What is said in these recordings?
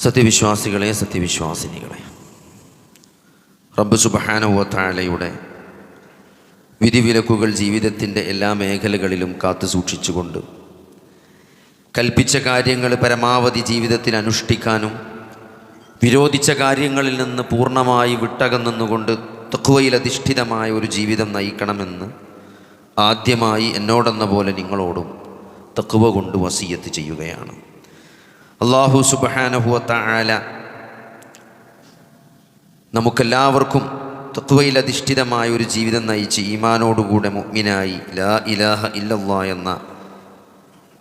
സത്യവിശ്വാസികളെ, സത്യവിശ്വാസിനികളെ, റബ്ബ് സുബ്ഹാനഹു വ തആലയുടെ വിധിവിലക്കുകൾ ജീവിതത്തിൻ്റെ എല്ലാ മേഖലകളിലും കാത്തു സൂക്ഷിച്ചുകൊണ്ട് കൽപ്പിച്ച കാര്യങ്ങൾ പരമാവധി ജീവിതത്തിൽ അനുഷ്ഠിക്കാനും വിരോധിച്ച കാര്യങ്ങളിൽ നിന്ന് പൂർണ്ണമായി വിട്ടകന്നുകൊണ്ട് തഖ്വയിൽ അധിഷ്ഠിതമായ ഒരു ജീവിതം നയിക്കണമെന്ന് ആദ്യമായി എന്നോടെന്ന പോലെ നിങ്ങളോടും തഖ്വ കൊണ്ട് വസിയത്ത് ചെയ്യുകയാണ്. അല്ലാഹു സുബ്ഹാനഹു വ തആല നമുക്കെല്ലാവർക്കും തഖ്വയിൽ അധിഷ്ഠിതമായ ഒരു ജീവിതം നയിച്ച് ഈമാനോടുകൂടെ മുഅ്മിനായി ലാ ഇലാഹ ഇല്ലല്ലാഹ് എന്ന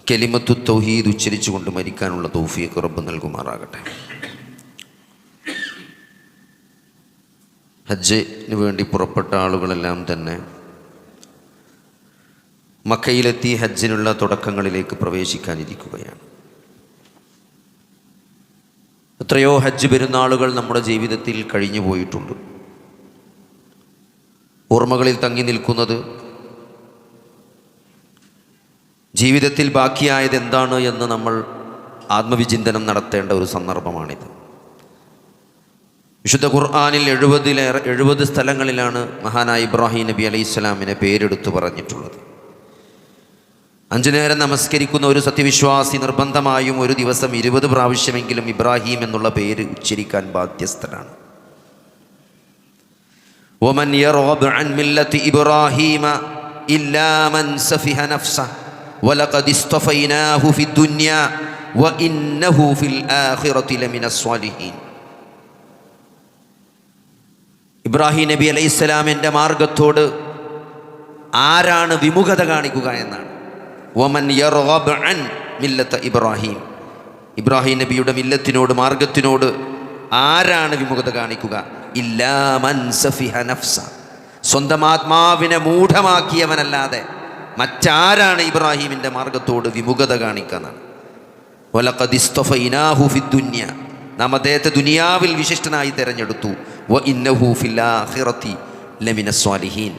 കലിമത്തു തൗഹീദ് ഉച്ചരിച്ചുകൊണ്ട് മരിക്കാനുള്ള തൗഫീഖ് റബ്ബ് നൽകുമാറാകട്ടെ. ഹജ്ജിന് വേണ്ടി പുറപ്പെട്ട ആളുകളെല്ലാം തന്നെ മക്കയിലെത്തി ഹജ്ജിനുള്ള തുടക്കങ്ങളിലേക്ക് പ്രവേശിക്കാനിരിക്കുകയാണ്. എത്രയോ ഹജ്ജ് പെരുന്നാളുകൾ നമ്മുടെ ജീവിതത്തിൽ കഴിഞ്ഞു പോയിട്ടുണ്ട്. ഓർമ്മകളിൽ തങ്ങി നിൽക്കുന്നത് ജീവിതത്തിൽ ബാക്കിയായത് എന്താണ് എന്ന് നമ്മൾ ആത്മവിചിന്തനം നടത്തേണ്ട ഒരു സന്ദർഭമാണിത്. വിശുദ്ധ ഖുർആനിൽ 70 സ്ഥലങ്ങളിലാണ് മഹാനായ ഇബ്രാഹിം നബി അലൈഹിസ്സലാമിനെ പേരെടുത്ത് പറഞ്ഞിട്ടുള്ളത്. 5 നേരം നമസ്കരിക്കുന്ന ഒരു സത്യവിശ്വാസി നിർബന്ധമായും ഒരു ദിവസം 20 പ്രാവശ്യമെങ്കിലും ഇബ്രാഹിം എന്നുള്ള പേര് ഉച്ചരിക്കാൻ ബാധ്യസ്ഥനാണ്. وَمَنْ يَرْغَبُ عَنْ مِلَّةِ إِبْرَاهِيمَ إِلَّا مَنْ سَفِهَ نَفْسَهُ وَلَقَدِ اصْطَفَيْنَاهُ فِي الدُّنْيَا وَإِنَّهُ فِي الْآخِرَةِ لَمِنَ الصَّالِحِينَ. ഇബ്രാഹിം നബി അലൈഹിസ്സലാമിൻ്റെ മാർഗത്തോട് ആരാണ് വിമുഖത കാണിക്കുക എന്നാണ്. വമൻ യർഗബ് അൻ മില്ലത്ത ഇബ്രാഹിം, ഇബ്രാഹിം നബിയുടെ മില്ലത്തിനോട്, മാർഗത്തിനോട് ആരാണ് വിമുഖത കാണിക്കുക? ഇല്ലാ മൻ സഫിഹ നഫ്സ, സ്വന്തം ആത്മാവിനെ മൂഢമാക്കിയവനല്ലാതെ മറ്റാരാണ് ഇബ്രാഹിമിൻ്റെ മാർഗത്തോട് വിമുഖത കാണിക്കുന്നത്? വലഖദ് ഇസ്തഫൈനാഹു ഫിദ്ദുനിയ, നാം അദ്ദേഹത്തെ ദുനിയാവിൽ വിശിഷ്ടനായി തിരഞ്ഞെടുത്തു. വ ഇന്നഹു ഫിൽ ആഖിറതി ലമിന സ്വാലിഹീൻ,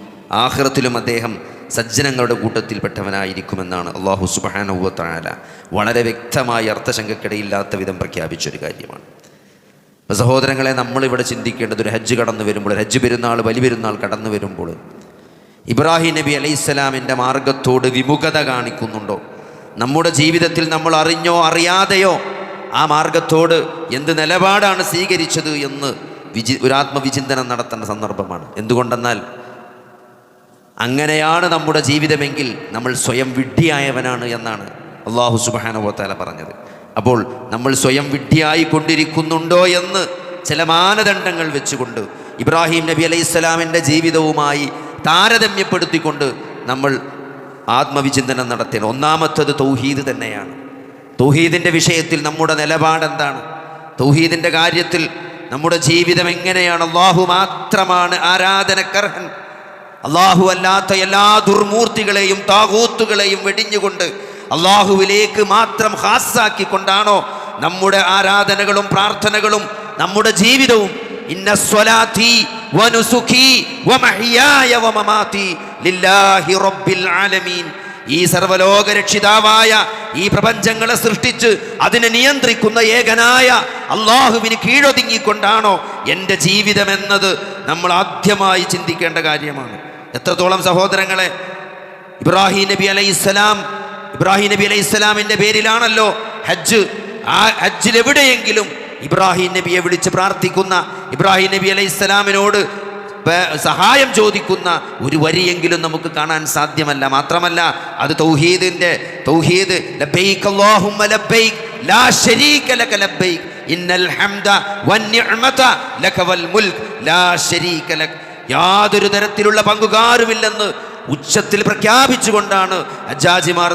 ആഖിറത്തിലും അദ്ദേഹം സജ്ജനങ്ങളുടെ കൂട്ടത്തിൽപ്പെട്ടവനായിരിക്കുമെന്നാണ് അല്ലാഹു സുബ്ഹാനഹു വ തആല വളരെ വ്യക്തമായി അർത്ഥശങ്കക്കിടയില്ലാത്ത വിധം പ്രഖ്യാപിച്ചൊരു കാര്യമാണ്. സഹോദരങ്ങളെ, നമ്മളിവിടെ ചിന്തിക്കേണ്ടത് ഒരു ഹജ്ജ് കടന്നു വരുമ്പോൾ, ഹജ്ജ് പെരുന്നാൾ, വലിയ പെരുന്നാൾ കടന്നു വരുമ്പോൾ ഇബ്രാഹിം നബി അലൈഹിസ്സലാമിൻ്റെ മാർഗത്തോട് വിമുഖത കാണിക്കുന്നുണ്ടോ? നമ്മുടെ ജീവിതത്തിൽ നമ്മൾ അറിഞ്ഞോ അറിയാതെയോ ആ മാർഗത്തോട് എന്ത് നിലപാടാണ് സ്വീകരിച്ചത് എന്ന് ഒരു ആത്മവിചിന്തനം നടത്തേണ്ട സന്ദർഭമാണ്. എന്തുകൊണ്ടെന്നാൽ അങ്ങനെയാണ് നമ്മുടെ ജീവിതമെങ്കിൽ നമ്മൾ സ്വയം വിഡ്ഢിയായവനാണ് എന്നാണ് അല്ലാഹു സുബ്ഹാനഹു വ തആല പറഞ്ഞത്. അപ്പോൾ നമ്മൾ സ്വയം വിഡ്ഢിയായി കൊണ്ടിരിക്കുന്നുണ്ടോ എന്ന് ചില മാനദണ്ഡങ്ങൾ വെച്ചുകൊണ്ട് ഇബ്രാഹിം നബി അലൈഹിസ്സലാമിൻ്റെ ജീവിതവുമായി താരതമ്യപ്പെടുത്തിക്കൊണ്ട് നമ്മൾ ആത്മവിചിന്തനം നടത്തേണ്ടത്. ഒന്നാമത്തത് തൗഹീദ് തന്നെയാണ്. തൗഹീദിൻ്റെ വിഷയത്തിൽ നമ്മുടെ നിലപാടെന്താണ്? തൗഹീദിൻ്റെ കാര്യത്തിൽ നമ്മുടെ ജീവിതം എങ്ങനെയാണ്? അല്ലാഹു മാത്രമാണ് ആരാധനക്കർഹൻ. അല്ലാഹു അല്ലാത്ത എല്ലാ ദുർമൂർത്തികളെയും താഗൂത്തുകളെയും വെടിഞ്ഞുകൊണ്ട് അല്ലാഹുവിലേക്ക് മാത്രം ഖാസാക്കിക്കൊണ്ടാണോ നമ്മുടെ ആരാധനകളും പ്രാർത്ഥനകളും നമ്മുടെ ജീവിതവും? ഇന്ന സ്വലാത്തി വനുസുഖി വമഹ്യായ വമമാതി ലില്ലാഹി റബ്ബിൽ ആലമീൻ, ഈ സർവലോക രക്ഷിതാവായ ഈ പ്രപഞ്ചങ്ങളെ സൃഷ്ടിച്ച് അതിനെ നിയന്ത്രിക്കുന്ന ഏകനായ അല്ലാഹുവിന് കീഴൊതുങ്ങിക്കൊണ്ടാണോ എൻ്റെ ജീവിതമെന്നത് നമ്മൾ ആദ്യമായി ചിന്തിക്കേണ്ട കാര്യമാണ്. എത്രത്തോളം സഹോദരങ്ങളെ, ഇബ്രാഹിം നബി അലൈഹിസ്സലാമിൻ്റെ പേരിലാണല്ലോ ഹജ്ജ്. ആ ഹജ്ജിൽ എവിടെയെങ്കിലും ഇബ്രാഹിം നബിയെ വിളിച്ച് പ്രാർത്ഥിക്കുന്ന, ഇബ്രാഹിം നബി അലൈഹിസ്സലാമിനോട് സഹായം ചോദിക്കുന്ന ഒരു വരിയെങ്കിലും നമുക്ക് കാണാൻ സാധ്യമല്ല. മാത്രമല്ല അത് തൗഹീദ് ലബ്ബൈക അല്ലാഹുമ്മ ലബ്ബൈക ലാ ശരീക ലക ലബ്ബൈക ഇന്നൽ ഹംദ വന്നിഅമത ലക വൽ മുൽക്ക് ലാ ശരീക ലക, യാതൊരു തരത്തിലുള്ള പങ്കുകാരുമില്ലെന്ന് ഉച്ചത്തിൽ പ്രഖ്യാപിച്ചുകൊണ്ടാണ് ഹജ്ജാജിമാർ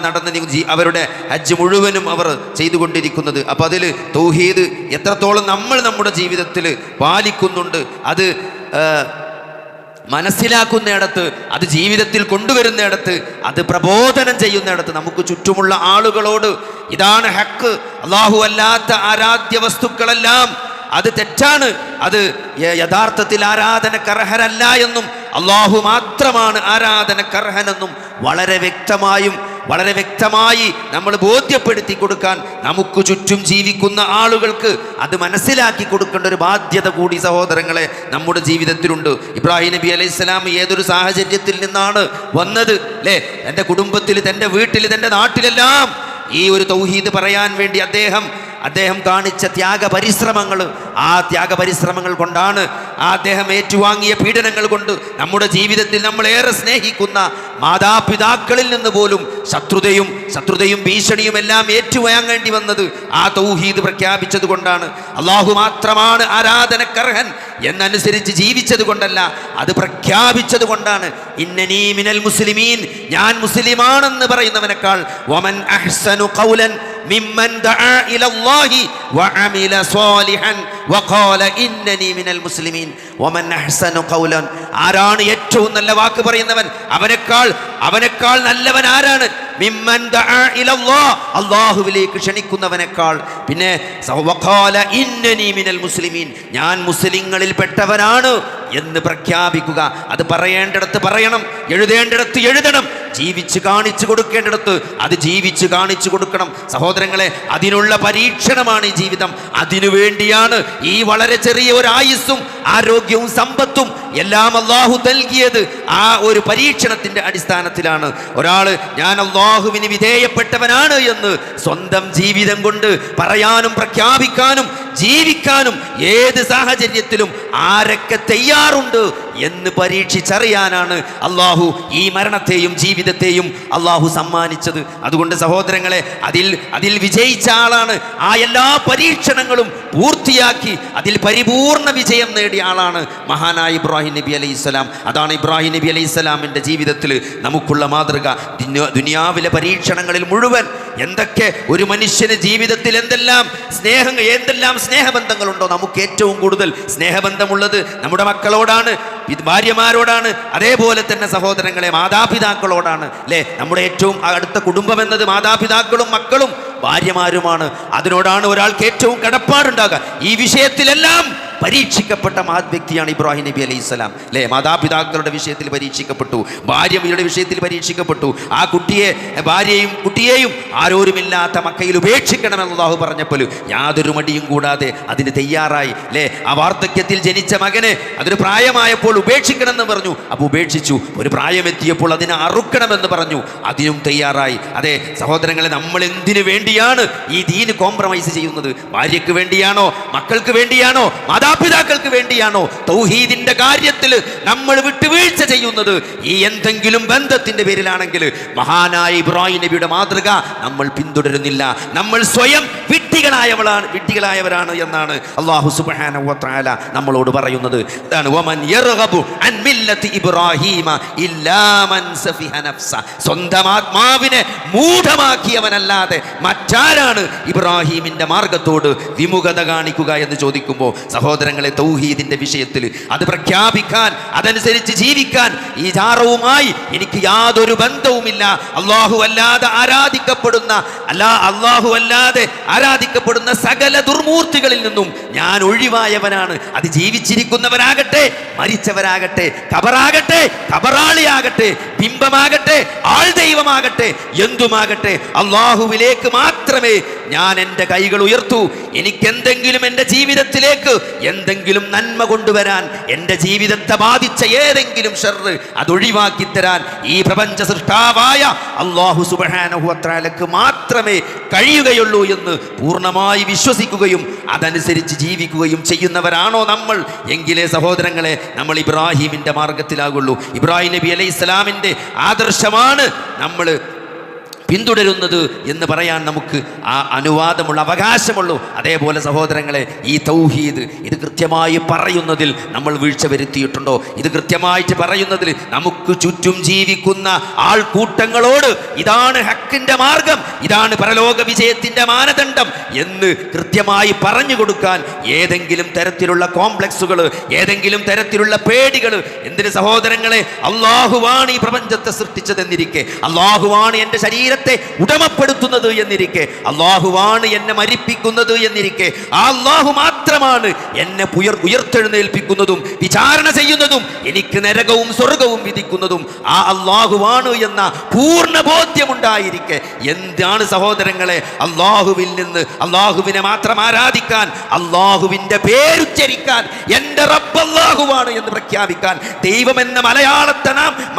അവരുടെ ഹജ്ജ് മുഴുവനും അവർ ചെയ്തുകൊണ്ടിരിക്കുന്നത്. അപ്പോൾ അതിൽ തൗഹീദ് എത്രത്തോളം നമ്മൾ നമ്മുടെ ജീവിതത്തിൽ പാലിക്കുന്നുണ്ട്, അത് മനസ്സിലാക്കുന്നിടത്ത്, അത് ജീവിതത്തിൽ കൊണ്ടുവരുന്നിടത്ത്, അത് പ്രബോധനം ചെയ്യുന്നിടത്ത് നമുക്ക് ചുറ്റുമുള്ള ആളുകളോട് ഇതാണ് ഹക്ക്, അല്ലാഹു അല്ലാത്ത ആരാധ്യ വസ്തുക്കളെല്ലാം അത് തെറ്റാണ്, അത് യഥാർത്ഥത്തിൽ ആരാധനക്കർഹരല്ല എന്നും അല്ലാഹു മാത്രമാണ് ആരാധനക്കർഹനെന്നും വളരെ വ്യക്തമായും വളരെ വ്യക്തമായി നമ്മൾ ബോധ്യപ്പെടുത്തി കൊടുക്കാൻ നമുക്ക് ചുറ്റും ജീവിക്കുന്ന ആളുകൾക്ക് അത് മനസ്സിലാക്കി കൊടുക്കേണ്ട ഒരു ബാധ്യത കൂടി സഹോദരങ്ങളെ നമ്മുടെ ജീവിതത്തിലുണ്ട്. ഇബ്രാഹിം നബി അലൈഹിസ്സലാം ഏതൊരു സാഹചര്യത്തിൽ നിന്നാണ് വന്നത് അല്ലേ? തൻ്റെ കുടുംബത്തിൽ, തൻ്റെ വീട്ടിൽ, തൻ്റെ നാട്ടിലെല്ലാം ഈ ഒരു തൗഹീദ് പറയാൻ വേണ്ടി അദ്ദേഹം കാണിച്ച ത്യാഗപരിശ്രമങ്ങൾ, ആ ത്യാഗപരിശ്രമങ്ങൾ കൊണ്ടാണ്, അദ്ദേഹം ഏറ്റുവാങ്ങിയ പീഡനങ്ങൾ കൊണ്ട് നമ്മുടെ ജീവിതത്തിൽ നമ്മൾ ഏറെ സ്നേഹിക്കുന്ന മാതാപിതാക്കളിൽ നിന്ന് പോലും ശത്രുതയും ഭീഷണിയും എല്ലാം ഏറ്റുവാങ്ങേണ്ടി വന്നത് ആ തൗഹീദ് പ്രഖ്യാപിച്ചത് കൊണ്ടാണ്. അള്ളാഹു മാത്രമാണ് ആരാധനക്കർഹൻ എന്നനുസരിച്ച് ജീവിച്ചത് കൊണ്ടല്ല, അത് പ്രഖ്യാപിച്ചത് കൊണ്ടാണ്. ഇന്നനീ മിനൽ മുസ്ലിമീൻ, ഞാൻ മുസ്ലിമാണെന്ന് പറയുന്നവനേക്കാൾ വമൻ അഹ്സനു ഖൗലൻ മിമ്മൻ ദഅ ഇലല്ലാഹി വഅമില സ്വാലിഹൻ വഖാല ഇന്നനി മിനൽ മുസ്ലിമീൻ. വമൻ അഹ്സനു ഖൗലൻ, ആരാണ് ഏറ്റവും നല്ല വാക്ക് പറയുന്നവൻ? അവനേക്കാൾ നല്ലവൻ ആരാണ്? മിമ്മൻ ദഅ ഇലല്ലാഹ്, അല്ലാഹുവിലേക്ക് ക്ഷണിക്കുന്നവനേക്കാൾ. പിന്നെ വഖാല ഇന്നനി മിനൽ മുസ്ലിമീൻ, ഞാൻ മുസ്ലിങ്ങളിൽ പെട്ടവനാണ് എന്ന് പ്രഖ്യാപിക്കുക. അത് പറയേണ്ടിടത്ത് പറയണം, എഴുതേണ്ടിടത്ത് എഴുതണം, ജീവിച്ച് കാണിച്ചു കൊടുക്കേണ്ടിടത്ത് അത് ജീവിച്ച് കാണിച്ചു കൊടുക്കണം. സഹോദരങ്ങളെ, അതിനുള്ള പരീക്ഷണമാണ് ഈ ജീവിതം. അതിനുവേണ്ടിയാണ് ഈ വളരെ ചെറിയ ഒരു ആയുസ്സും ആരോഗ്യവും സമ്പത്തും എല്ലാം അള്ളാഹു നൽകിയത്. ആ ഒരു പരീക്ഷണത്തിന്റെ അടിസ്ഥാനത്തിലാണ് ഒരാൾ ഞാൻ അള്ളാഹുവിന് വിധേയപ്പെട്ടവനാണ് എന്ന് സ്വന്തം ജീവിതം കൊണ്ട് പറയാനും പ്രഖ്യാപിക്കാനും ജീവിക്കാനും ഏത് സാഹചര്യത്തിലും ആരൊക്കെ തയ്യാറുണ്ട് എന്ന് പരീക്ഷിച്ചറിയാനാണ് അള്ളാഹു ഈ മരണത്തെയും ജീവിതത്തെയും അള്ളാഹു സമ്മാനിച്ചത്. അതുകൊണ്ട് സഹോദരങ്ങളെ, അതിൽ വിജയിച്ച ആളാണ്. ആ എല്ലാ പരീക്ഷണങ്ങളും പൂർത്തിയാക്കി അതിൽ പരിപൂർണ വിജയം നേടിയ ആളാണ് മഹാനായ ഇബ്രാഹിം നബി അലൈഹിസ്സലാം. അതാണ് ഇബ്രാഹിം നബി അലൈഹിസ്സലാമിൻ്റെ ജീവിതത്തിൽ നമുക്കുള്ള മാതൃക. ദുനിയാവിലെ പരീക്ഷണങ്ങളിൽ മുഴുവൻ എന്തൊക്കെ ഒരു മനുഷ്യന് ജീവിതത്തിൽ എന്തെല്ലാം സ്നേഹബന്ധങ്ങളുണ്ടോ, നമുക്ക് ഏറ്റവും കൂടുതൽ സ്നേഹബന്ധമുള്ളത് നമ്മുടെ മക്കളോടാണ്, ഭാര്യമാരോടാണ്, അതേപോലെ തന്നെ സഹോദരങ്ങളെ മാതാപിതാക്കളോടാണ് അല്ലേ? നമ്മുടെ ഏറ്റവും അടുത്ത കുടുംബം എന്നത് മാതാപിതാക്കളും മക്കളും ഭാര്യമാരുമാണ്. അതിനോടാണ് ഒരാൾക്ക് ഏറ്റവും കടപ്പാടുണ്ടാകുക. ഈ വിഷയത്തിലെല്ലാം പരീക്ഷിക്കപ്പെട്ട മഹത് വ്യക്തിയാണ് ഇബ്രാഹിം നബി അലൈഹിസ്സലാം അല്ലേ? മാതാപിതാക്കളുടെ വിഷയത്തിൽ പരീക്ഷിക്കപ്പെട്ടു, ഭാര്യയുടെ വിഷയത്തിൽ പരീക്ഷിക്കപ്പെട്ടു. ആ ഭാര്യയും കുട്ടിയെയും ആരോരുമില്ലാത്ത മക്കയിൽ ഉപേക്ഷിക്കണമെന്ന് അല്ലാഹു പറഞ്ഞപ്പോൾ യാതൊരു മടിയും കൂടാതെ അതിന് തയ്യാറായി അല്ലേ? ആ വാർദ്ധക്യത്തിൽ ജനിച്ച മകനെ അതൊരു പ്രായമായപ്പോൾ ഉപേക്ഷിക്കണമെന്ന് പറഞ്ഞു, അപ്പോൾ ഉപേക്ഷിച്ചു. ഒരു പ്രായമെത്തിയപ്പോൾ അതിനെ അറുക്കണമെന്ന് പറഞ്ഞു, അതിനും തയ്യാറായി. അതെ സഹോദരങ്ങളെ, നമ്മൾ എന്തിനു വേണ്ടിയാണ് ഈ ദീന് കോംപ്രമൈസ് ചെയ്യുന്നത്? ഭാര്യയ്ക്ക് വേണ്ടിയാണോ? മക്കൾക്ക് വേണ്ടിയാണോ? മാതാപിതാക്കൾക്ക് വേണ്ടിയാണോ? തൗഹീദിന്റെ കാര്യത്തിൽ നമ്മൾ വിട്ടുവീഴ്ച ചെയ്യുന്നത് ഈ എന്തെങ്കിലും ബന്ധത്തിന്റെ പേരിലാണെങ്കിൽ മഹാനായ ഇബ്രാഹിം നബിയുടെ മാതൃക നമ്മൾ പിന്തുടരുന്നില്ല. നമ്മൾ സ്വയം വിഡ്ഢികളായവരാണ് എന്നാണ് അല്ലാഹു സുബ്ഹാനഹു വ തആല നമ്മളോട് പറയുന്നത്. അതാണ് വമൻ യർഗബു അൻ മില്ലത്തി ഇബ്രാഹീമ ഇല്ലാ മൻ സഫിഹ നഫ്സ. സ്വന്തം ആത്മാവിനെ മൂഢമാക്കിയവനല്ലാതെ മറ്റാരാണ് ഇബ്രാഹീമിന്റെ മാർഗത്തോട് വിമുഖത കാണിക്കുക എന്ന് ചോദിക്കുമ്പോൾ സഹോദരങ്ങളെ, തൗഹീദിന്റെ വിഷയത്തിൽ അത് പ്രഖ്യാപിക്കാൻ, അതനുസരിച്ച് ജീവിക്കാൻ ഈ ജാറവുമായി എനിക്ക് യാതൊരു ബന്ധവുമില്ല. അല്ലാഹു അല്ലാതെ ആരാധിക്കപ്പെടുന്ന സകല ദുർമൂർത്തികളിൽ നിന്നും ഞാൻ ഒഴിവായവനാണ്. അത് ജീവിച്ചിരിക്കുന്നവരാകട്ടെ, മരിച്ചവരാകട്ടെ, ഖബറാകട്ടെ, ഖബറാളിയാകട്ടെ, ബിംബമാകട്ടെ, ആൾ ദൈവമാകട്ടെ, എന്തുമാകട്ടെ, അല്ലാഹുവിലേക്ക് മാത്രമേ ഞാൻ എൻ്റെ കൈകൾ ഉയർത്തൂ. എനിക്കെന്തെങ്കിലും എൻ്റെ ജീവിതത്തിലേക്ക് എന്തെങ്കിലും നന്മ കൊണ്ടുവരാൻ, എൻ്റെ ജീവിതത്തെ ബാധിച്ച ഏതെങ്കിലും ഷർറ് അതൊഴിവാക്കി തരാൻ ഈ പ്രപഞ്ച സൃഷ്ടാവായ അല്ലാഹു സുബ്ഹാനഹു വ തആലക്ക് മാത്രമേ കഴിയുകയുള്ളൂ എന്ന് പൂർണ്ണമായി വിശ്വസിക്കുകയും അതനുസരിച്ച് ജീവിക്കുകയും ചെയ്യുന്നവരാണോ നമ്മൾ? എങ്കിലേ സഹോദരങ്ങളെ നമ്മൾ ഇബ്രാഹീമിൻ്റെ മാർഗത്തിലാകുള്ളൂ. ഇബ്രാഹിം നബി അലൈഹിസ്സലാമിൻ്റെ ആദർശമാണ് നമ്മൾ പിന്തുടരുന്നത് എന്ന് പറയാൻ നമുക്ക് ആ അനുവാദമുള്ള അവകാശമുള്ളൂ. അതേപോലെ സഹോദരങ്ങളെ, ഈ തൗഹീദ് ഇത് കൃത്യമായി പറയുന്നതിൽ നമ്മൾ വീഴ്ച വരുത്തിയിട്ടുണ്ടോ? ഇത് കൃത്യമായിട്ട് പറയുന്നതിൽ നമുക്ക് ചുറ്റും ജീവിക്കുന്ന ആൾക്കൂട്ടങ്ങളോട് ഇതാണ് ഹക്കിൻ്റെ മാർഗം, ഇതാണ് പരലോക വിജയത്തിൻ്റെ മാനദണ്ഡം എന്ന് കൃത്യമായി പറഞ്ഞു കൊടുക്കാൻ ഏതെങ്കിലും തരത്തിലുള്ള കോംപ്ലക്സുകൾ, ഏതെങ്കിലും തരത്തിലുള്ള പേടികൾ എന്തിന് സഹോദരങ്ങളെ? അള്ളാഹുവാണ് ഈ പ്രപഞ്ചത്തെ സൃഷ്ടിച്ചതെന്നിരിക്കെ, അള്ളാഹുവാണ് എൻ്റെ ശരീരത്തെ ഉടമപ്പെടുത്തുന്നത് എന്നിരിക്കെ, അള്ളാഹുവാണ് എന്നെ മരിപ്പിക്കുന്നത് എന്നിരിക്കെ, ആ അള്ളാഹു മാത്രമാണ് മാത്രമാണ് എന്നെ ഉയർത്തെഴുന്നേൽപ്പിക്കുന്നതും വിചാരണ ചെയ്യുന്നതും എനിക്ക് നരകവും സ്വർഗവും വിധിക്കുന്നതും ആ അള്ളാഹുവാണ് എന്ന പൂർണ്ണ ബോധ്യമുണ്ടായിരിക്കെ എന്താണ് സഹോദരങ്ങളെ അള്ളാഹുവിൽ നിന്ന് അള്ളാഹുവിനെ മാത്രം ആരാധിക്കാൻ, അള്ളാഹുവിൻ്റെ പേരുച്ചരിക്കാൻ, എൻ്റെ റബ്ബ് അള്ളാഹുവാണ് എന്ന് പ്രഖ്യാപിക്കാൻ, ദൈവം എന്ന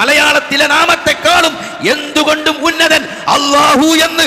മലയാളത്തിലെ നാമത്തെക്കാളും എന്തുകൊണ്ടും ഉന്നതൻ അള്ളാഹു എന്ന്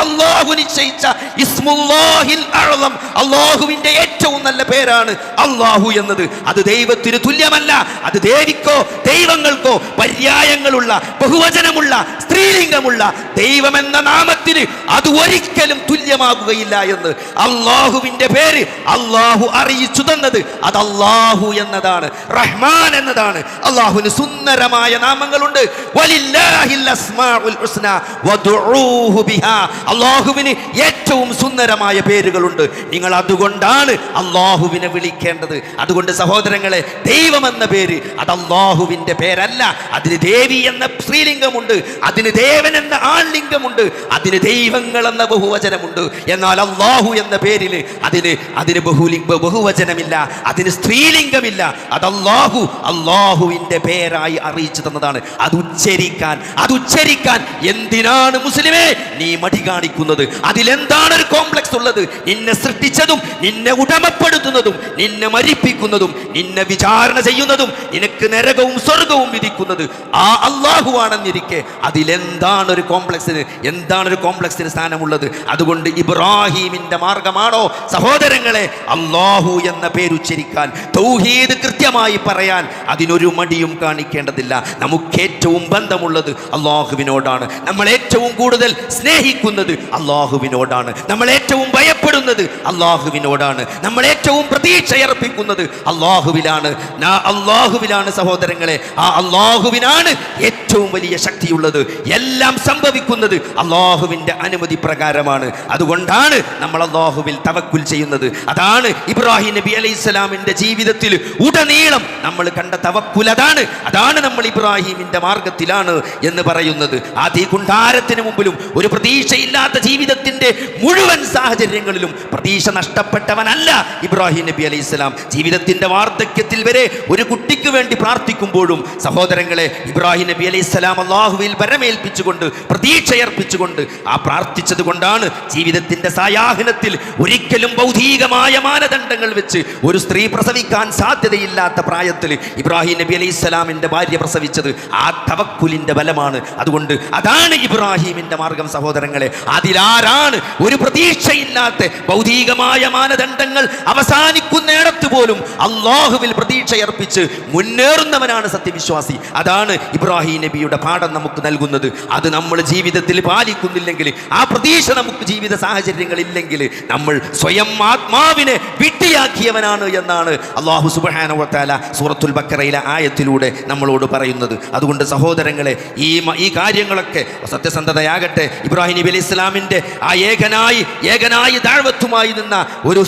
അള്ളാഹു നിശ്ചയിച്ച ഇസ്മുല്ലാഹിൽ അഅ്ളം, അള്ളാഹുവിന്റെ ഏറ്റവും നല്ല പേരാണ് അള്ളാഹു എന്നത്. അത് ദൈവത്തിന് തുല്യമല്ല. അത് ദേവിക്കോ ദൈവങ്ങൾക്കോ പര്യായങ്ങളുള്ള ബഹുവചനമുള്ള സ്ത്രീലിംഗമുള്ള ദൈവം എന്ന നാമത്തിന് അത് ഒരിക്കലും തുല്യമാകുകയില്ല എന്ന് അള്ളാഹുവിന്റെ പേര് അള്ളാഹു അറിയിച്ചു തന്നത് അത് അള്ളാഹു എന്നതാണ്, റഹ്മാൻ എന്നതാണ്. അള്ളാഹുവിന് സുന്ദരമായ നാമങ്ങളുണ്ട്. വലില്ലാഹിൽ അസ്മാഉൽ ഹുസ്ന വദുഊഹു ബിഹാ, അള്ളാഹുവിന് ഏറ്റവും സുന്ദരമായ പേരുകളുണ്ട്. നിങ്ങൾ അതുകൊണ്ടാണ് അള്ളാഹുവിനെ വിളിക്കേണ്ടത്. അതുകൊണ്ട് സഹോദരങ്ങളെ, ദൈവം എന്ന പേര് അത് അള്ളാഹുവിന്റെ പേരല്ല. അതിന് ദേവി എന്ന സ്ത്രീലിംഗമുണ്ട്, അതിന് ദേവൻ എന്ന ആൺലിംഗമുണ്ട്, അതിന് ദൈവങ്ങൾ എന്ന ബഹുവചനമുണ്ട്. എന്നാൽ അള്ളാഹു എന്ന പേരിൽ അതിന് ബഹുവചനമില്ല, അതിന് സ്ത്രീലിംഗമില്ല. അത് അള്ളാഹുവിന്റെ പേരായി അറിയിച്ചു തന്നതാണ്. അത് ഉച്ചരിക്കാൻ എന്തിനാണ് മുസ്ലിമേ നീ മടി കാണിക്കുന്നത്? അതിലെന്താണ് ഒരു കോംപ്ലക്സ് ഉള്ളത്? നിന്നെ സൃഷ്ടിച്ചതും നിന്നെ ഉടമപ്പെടുത്തുന്നതും നിന്നെ മരിപ്പിക്കുന്നതും നിന്നെ വിചാരണ ചെയ്യുന്നതും നിനക്ക് നരകവും സ്വർഗവും വിധിക്കുന്നത് ആ അള്ളാഹുവാണെന്നിരിക്കെ അതിലെന്താണ് ഒരു കോംപ്ലക്സിന് സ്ഥാനമുള്ളത്? അതുകൊണ്ട് ഇബ്രാഹീമിന്റെ മാർഗമാണോ സഹോദരങ്ങളെ അള്ളാഹു എന്ന പേരുച്ചരിക്കാൻ, തൗഹീദ് കൃത്യമായി പറയാൻ അതിനൊരു മടിയും കാണിക്കേണ്ടതില്ല. നമുക്ക് ഏറ്റവും ബന്ധമുള്ളത് അള്ളാഹുവിനോടാണ്. നമ്മൾ ഏറ്റവും കൂടുതൽ സ്നേഹിക്കുന്നത് അള്ളാഹുവിനോടാണ്. നമ്മൾ ഏറ്റവും ഭയപ്പെടുന്നത് അള്ളാഹുവിനോടാണ്. നമ്മൾ ഏറ്റവും പ്രതീക്ഷയർപ്പിക്കുന്നത് അള്ളാഹുവിലാണ് സഹോദരങ്ങളെ. ആ അള്ളാഹുവിനാണ് ഏറ്റവും വലിയ ശക്തിയുള്ളത്. എല്ലാം സംഭവിക്കുന്നത് അള്ളാഹുവിന്റെ അനുമതി പ്രകാരമാണ്. അതുകൊണ്ടാണ് നമ്മൾ അള്ളാഹുവിൽ തവക്കുൽ ചെയ്യുന്നത്. അതാണ് ഇബ്രാഹിം നബി അലൈഹിസ്സലാമിന്റെ ജീവിതത്തിൽ ഉടനീളം നമ്മൾ കണ്ട തവക്കുൽ. അതാണ് നമ്മൾ ഇബ്രാഹിമിന്റെ മാർഗത്തിലാണ് എന്ന് പറയുന്നത്. കുണ്ടാരത്തിന് മുമ്പിലും ഒരു പ്രതീക്ഷയില്ലാത്ത ജീവിതത്തിന്റെ മുഴുവൻ സാഹചര്യങ്ങളിലും പ്രതീക്ഷ നഷ്ടപ്പെട്ടവനല്ല ഇബ്രാഹിം നബി അലൈഹിസ്സലാം. ജീവിതത്തിന്റെ വാർദ്ധക്യത്തിൽ വരെ ഒരു കുട്ടിക്ക് വേണ്ടി പ്രാർത്ഥിക്കുമ്പോഴും സഹോദരങ്ങളെ ഇബ്രാഹിം നബി അലൈഹിസ്സലാം അള്ളാഹുവിൽ പരമേൽപ്പിച്ചുകൊണ്ട് പ്രതീക്ഷയർപ്പിച്ചുകൊണ്ട് പ്രാർത്ഥിച്ചത് കൊണ്ടാണ് ജീവിതത്തിന്റെ സായാഹ്നത്തിൽ ഒരിക്കലും ഭൗതികമായ മാനദണ്ഡങ്ങൾ വെച്ച് ഒരു സ്ത്രീ പ്രസവിക്കാൻ സാധ്യതയില്ലാത്ത പ്രായത്തിൽ ഇബ്രാഹിം നബി അലൈഹിസ്സലാമിന്റെ ഭാര്യ പ്രസവിച്ചത്. ആ തവക്കുലിന്റെ ബലമാണ്. അതുകൊണ്ട് അതാണ് ഇബ്രാഹിമിന്റെ മാർഗം സഹോദരങ്ങളെ. അതിലാരാണ് ഒരു പ്രതീക്ഷയില്ലാത്ത ഭൗതികമായ മാനദണ്ഡങ്ങൾ അവസാനിക്കുന്നിടത്ത് പോലും അള്ളാഹുവിൽ പ്രതീക്ഷയർപ്പിച്ച് മുന്നേറുന്നവനാണ് സത്യവിശ്വാസി. അതാണ് ഇബ്രാഹിം നബിയുടെ പാഠം നമുക്ക് നൽകുന്നത്. അത് നമ്മൾ ജീവിതത്തിൽ പാലിക്കുന്നില്ലെങ്കിൽ, ആ പ്രതീക്ഷ നമുക്ക് ജീവിത സാഹചര്യങ്ങളില്ലെങ്കിൽ നമ്മൾ സ്വയം ആത്മാവിനെ വിട്ടിയാക്കിയവനാണ് എന്നാണ് അല്ലാഹു സുബ്ഹാനഹു വ തആല സൂറത്തുൽ ബഖറയിലെ ആയത്തിലൂടെ നമ്മളോട് പറയുന്നത്. അതുകൊണ്ട് സഹോദരങ്ങളെ, ഈ കാര്യങ്ങളൊക്കെ സത്യസന്ധതയാകട്ടെ, ഇബ്രാഹിം നബി അലൈഹി ഇസ്ലാമിന്റെ ആ ഏകനായി ദഅവത്തുമായി നിന്ന ഒരു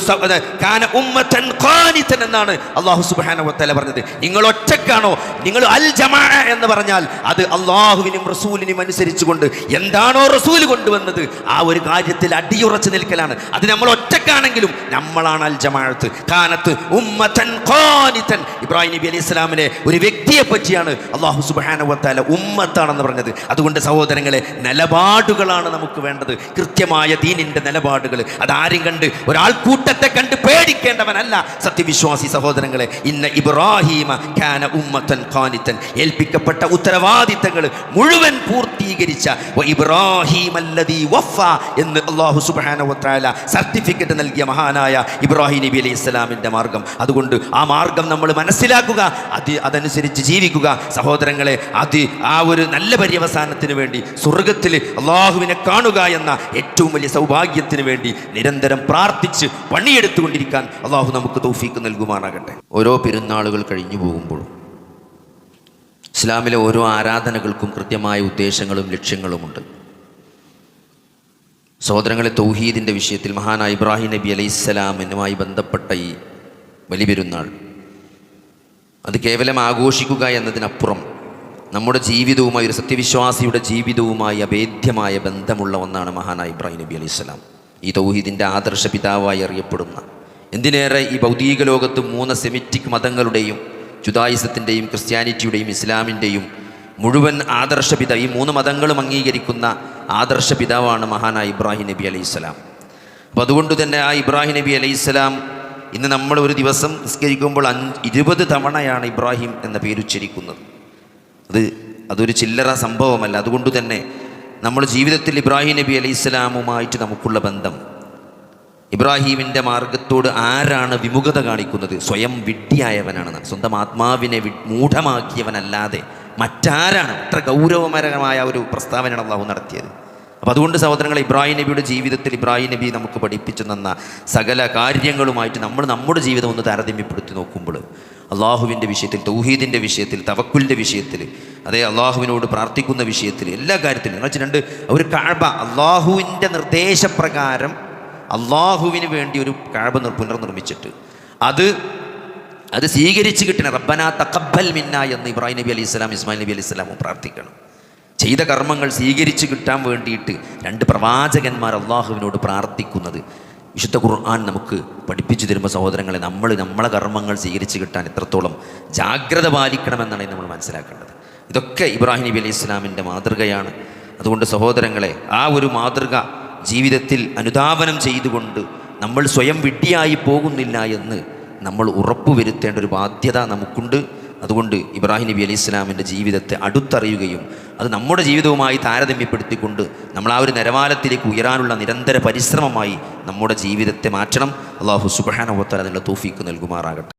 കാന ഉമ്മതൻ ഖാനിതൻ എന്നാണ് അല്ലാഹു സുബ്ഹാനഹു വ തആല പറഞ്ഞത്. നിങ്ങൾ ഒറ്റക്കാണോ? നിങ്ങൾ അൽ ജമാഅ എന്ന് പറഞ്ഞാൽ അത് അള്ളാഹുവിനും റസൂലിനും അനുസരിച്ചുകൊണ്ട് എന്താണോ റസൂൽ കൊണ്ടുവന്നത് ആ ഒരു കാര്യത്തിൽ അടിയുറച്ചു നിൽക്കലാണ്. അത് നമ്മൾ ഒറ്റക്കാണെങ്കിലും നമ്മളാണ് അൽ ജമാഅത്ത്. കാനത്ത് ഉമ്മതൻ ഖാനിതൻ. ഇബ്രാഹിം നബി അലൈഹി ഇസ്ലാമിനെ ഒരു വ്യക്തിയെ പറ്റിയാണ് അല്ലാഹു സുബ്ഹാനഹു വ തആല ഉമ്മത്താണെന്ന് പറഞ്ഞത്. അതുകൊണ്ട് സഹോദരങ്ങളെ, നിലപാടുകളാണ് നമുക്ക് വേണ്ടത്, കൃത്യമായ ദീനിന്റെ നിലപാടുകൾ. അതാരും കണ്ട് ഒരാൾക്കൂട്ടത്തെ കണ്ട് പേടിക്കേണ്ടവനല്ല സത്യവിശ്വാസി സഹോദരങ്ങളെ. ഇന്ന ഇബ്രാഹീമ കാന ഉമ്മതൻ ഖാനിതൻ. ഏൽപ്പിക്കപ്പെട്ട ഉത്തരവാദിത്തങ്ങൾ മുഴുവൻ പൂർത്തീകരിച്ച ഇബ്രാഹീമല്ലദീ വഫ എന്ന് അല്ലാഹു സുബ്ഹാനഹു വ തആല സർട്ടിഫിക്കറ്റ് നൽകിയ മഹാനായ ഇബ്രാഹിം നബി അലൈഹി ഇസ്ലാമിന്റെ മാർഗം. അതുകൊണ്ട് ആ മാർഗം നമ്മൾ മനസ്സിലാക്കുക, അതനുസരിച്ച് ജീവിക്കുക സഹോദരങ്ങളെ. ആ ഒരു നല്ല പര്യവസാനത്തിന് വേണ്ടി, സ്വർഗത്തിൽ അള്ളാഹുവിനെ കാണുക എന്ന ഏറ്റവും വലിയ സൗഭാഗ്യത്തിന് വേണ്ടി നിരന്തരം പ്രാർത്ഥിച്ച് പണിയെടുത്തുകൊണ്ടിരിക്കാൻ അള്ളാഹു നമുക്ക് തൗഫീക്ക് നൽകുമാറാകട്ടെ. ഓരോ പെരുന്നാളുകൾ കഴിഞ്ഞു പോകുമ്പോഴും ഇസ്ലാമിലെ ഓരോ ആരാധനകൾക്കും കൃത്യമായ ഉദ്ദേശങ്ങളും ലക്ഷ്യങ്ങളുമുണ്ട്. സഹോദരങ്ങളെ, തൗഹീദിൻ്റെ വിഷയത്തിൽ മഹാനായ ഇബ്രാഹിം നബി അലൈഹിസ്സലാമിനുമായി ബന്ധപ്പെട്ട ഈ ബലിപെരുന്നാൾ അത് കേവലം ആഘോഷിക്കുക എന്നതിനപ്പുറം നമ്മുടെ ജീവിതവുമായി, ഒരു സത്യവിശ്വാസിയുടെ ജീവിതവുമായി അഭേദ്യമായ ബന്ധമുള്ള ഒന്നാണ് മഹാനായ ഇബ്രാഹിം നബി അലൈഹിസ്സലാം. ഈ തൗഹീദിൻ്റെ ആദർശ പിതാവായി അറിയപ്പെടുന്ന, എന്തിനേറെ ഈ ഭൗതിക ലോകത്ത് 3 സെമിറ്റിക് മതങ്ങളുടെയും ജുദായിസത്തിൻ്റെയും ക്രിസ്ത്യാനിറ്റിയുടെയും ഇസ്ലാമിൻ്റെയും മുഴുവൻ ആദർശപിത, ഈ 3 മതങ്ങളും അംഗീകരിക്കുന്ന ആദർശപിതാവാണ് മഹാനായ ഇബ്രാഹിം നബി അലൈഹിസ്സലാം. അപ്പോൾ അതുകൊണ്ട് തന്നെ ആ ഇബ്രാഹിം നബി അലൈഹിസ്സലാം ഇന്ന് നമ്മൾ ഒരു ദിവസം നിസ്കരിക്കുമ്പോൾ 20 തവണയാണ് ഇബ്രാഹിം എന്ന പേരുച്ചരിക്കുന്നത്. അതൊരു ചില്ലറ സംഭവമല്ല. അതുകൊണ്ട് തന്നെ നമ്മൾ ജീവിതത്തിൽ ഇബ്രാഹിം നബി അലൈഹിസ്സലാമുമായിട്ട് നമുക്കുള്ള ബന്ധം, ഇബ്രാഹീമിൻ്റെ മാർഗത്തോട് ആരാണ് വിമുഖത കാണിക്കുന്നത്? സ്വയം വിഡ്ഢിയായവനാണ്, സ്വന്തം ആത്മാവിനെ മൂഢമാക്കിയവനല്ലാതെ മറ്റാരാണ്? അത്ര ഗൗരവപരമായ ഒരു പ്രസ്താവനയാണ് അള്ളാഹു നടത്തിയത്. അപ്പോൾ അതുകൊണ്ട് സഹോദരങ്ങളെ, ഇബ്രാഹിം നബിയുടെ ജീവിതത്തിൽ ഇബ്രാഹിം നബി നമുക്ക് പഠിപ്പിച്ചു തന്ന സകല കാര്യങ്ങളുമായിട്ട് നമ്മൾ നമ്മുടെ ജീവിതം ഒന്ന് താരതമ്യപ്പെടുത്തി നോക്കുമ്പോൾ അള്ളാഹുവിൻ്റെ വിഷയത്തിൽ, തൗഹീദിൻ്റെ വിഷയത്തിൽ, തവക്കുലിൻ്റെ വിഷയത്തിൽ, അതേ അള്ളാഹുവിനോട് പ്രാർത്ഥിക്കുന്ന വിഷയത്തിൽ, എല്ലാ കാര്യത്തിലും എന്ന് വെച്ചിട്ടുണ്ട് ഒരു കഅബ അള്ളാഹുവിൻ്റെ നിർദ്ദേശപ്രകാരം അള്ളാഹുവിന് വേണ്ടി ഒരു കഅബ പുനർനിർമ്മിച്ചിട്ട് അത് സ്വീകരിച്ച് കിട്ടണം. റബ്ബനാ തഖബ്ബൽ മിന്നാ എന്ന് ഇബ്രാഹിം നബി അലൈഹി സ്വലാം ഇസ്മായിൽ നബി അലൈഹി സ്വലാമും പ്രാർത്ഥിക്കണം. ചെയ്ത കർമ്മങ്ങൾ സ്വീകരിച്ച് കിട്ടാൻ വേണ്ടിയിട്ട് 2 പ്രവാചകന്മാർ അള്ളാഹുവിനോട് പ്രാർത്ഥിക്കുന്നത് വിശുദ്ധ ഖുർആൻ നമുക്ക് പഠിപ്പിച്ചു തരുമ്പോൾ സഹോദരങ്ങളെ, നമ്മളെ കർമ്മങ്ങൾ സ്വീകരിച്ച് കിട്ടാൻ എത്രത്തോളം ജാഗ്രത പാലിക്കണമെന്നാണ് നമ്മൾ മനസ്സിലാക്കേണ്ടത്. ഇതൊക്കെ ഇബ്രാഹിം നബി അലൈഹി സ്വലാമിൻ്റെ മാതൃകയാണ്. അതുകൊണ്ട് സഹോദരങ്ങളെ, ആ ഒരു മാതൃക ജീവിതത്തിൽ അനുധാവനം ചെയ്തുകൊണ്ട് നമ്മൾ സ്വയം വിഡ്ഢിയായി പോകുന്നില്ല എന്ന് നമ്മൾ ഉറപ്പുവരുത്തേണ്ട ഒരു ബാധ്യത നമുക്കുണ്ട്. അതുകൊണ്ട് ഇബ്രാഹിം നബി അലൈഹി സ്വലാമിൻ്റെ ജീവിതത്തെ അടുത്തറിയുകയും അത് നമ്മുടെ ജീവിതവുമായി താരതമ്യപ്പെടുത്തിക്കൊണ്ട് നമ്മൾ ആ ഒരു നിലവാരത്തിലേക്ക് ഉയരാനുള്ള നിരന്തര പരിശ്രമമായി നമ്മുടെ ജീവിതത്തെ മാറ്റണം. അല്ലാഹു സുബ്ഹാനഹു വ തആല അതിനുള്ള തൗഫീഖ് നൽകുമാറാകട്ടെ.